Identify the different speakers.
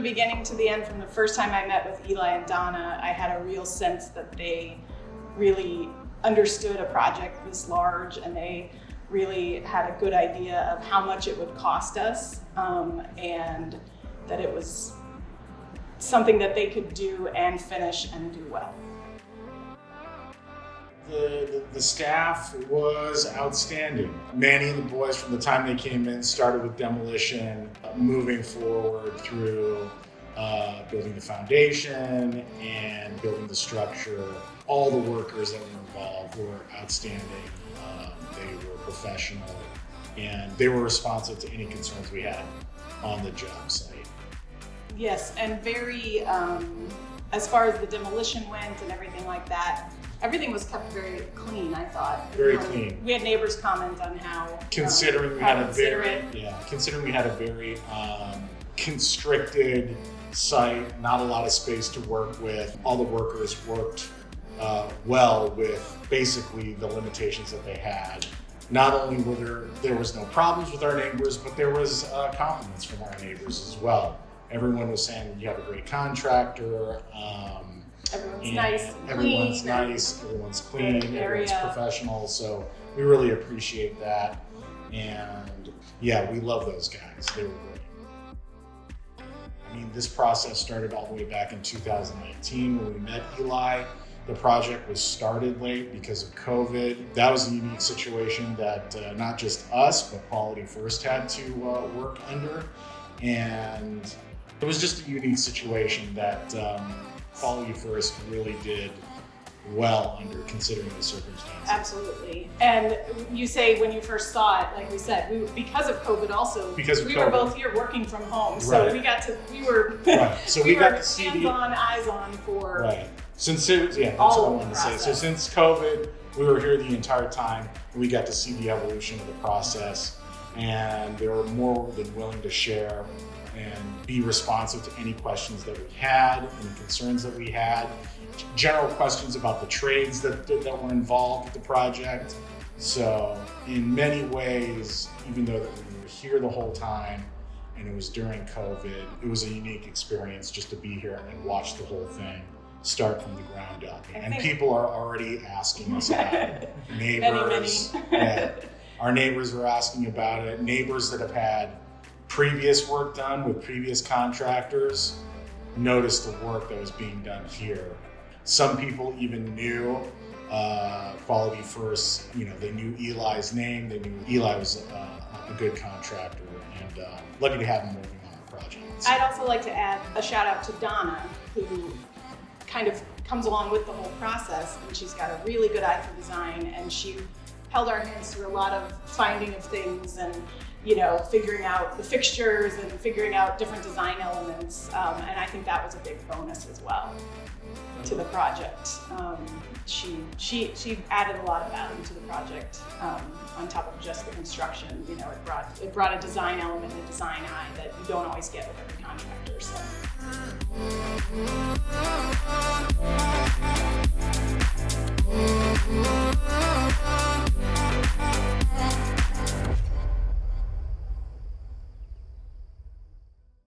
Speaker 1: beginning to the end, from the first time I met with Eli and Donna, I had a real sense that they really understood a project this large, and they really had a good idea of how much it would cost us, and that it was something that they could do and finish and do well.
Speaker 2: The staff was outstanding. Manny and the boys, from the time they came in, started with demolition, moving forward through building the foundation and building the structure. All the workers that were involved were outstanding. They were professional, and they were responsive to any concerns we had on the job site.
Speaker 1: Yes, and very, as far as the demolition went and everything like that, everything was kept very clean, I thought.
Speaker 2: Very clean.
Speaker 1: We had neighbors comment on how
Speaker 2: considering we had a very constricted site, not a lot of space to work with. All the workers worked well with basically the limitations that they had. Not only were there was no problems with our neighbors, but there was compliments from our neighbors as well. Everyone was saying you have a great contractor.
Speaker 1: Everyone's nice,
Speaker 2: everyone's
Speaker 1: clean,
Speaker 2: nice, everyone's clean, everyone's professional. So we really appreciate that. And yeah, we love those guys. They were great. I mean, this process started all the way back in 2019 when we met Eli. The project was started late because of COVID. That was a unique situation that not just us, but Quality First had to work under. And it was just a unique situation that Quality First really did well under, considering the circumstances.
Speaker 1: Absolutely. And you say when you first saw it, like we said, because of COVID also, we were both here working from home. So we were to see hands-on, eyes-on for
Speaker 2: Since it was, that's what I wanted to say. So since COVID, we were here the entire time, and we got to see the evolution of the process, and they were more than willing to share and be responsive to any questions that we had, any concerns that we had, general questions about the trades that were involved with the project. So in many ways, even though that we were here the whole time and it was during COVID, it was a unique experience just to be here and watch the whole thing start from the ground up. And people are already asking us about it. Neighbors, our neighbors are asking about it. Neighbors that have had previous work done with previous contractors noticed the work that was being done here. Some people even knew Quality First. They knew Eli's name. They knew Eli was a good contractor, and lucky to have him working on our project.
Speaker 1: I'd also like to add a shout out to Donna, who kind of comes along with the whole process, and she's got a really good eye for design, and she held our hands through a lot of finding of things and figuring out the fixtures and figuring out different design elements, and I think that was a big bonus as well to the project. She added a lot of value to the project on top of just the construction. It brought a design element and a design eye that you don't always get with every contractor. So.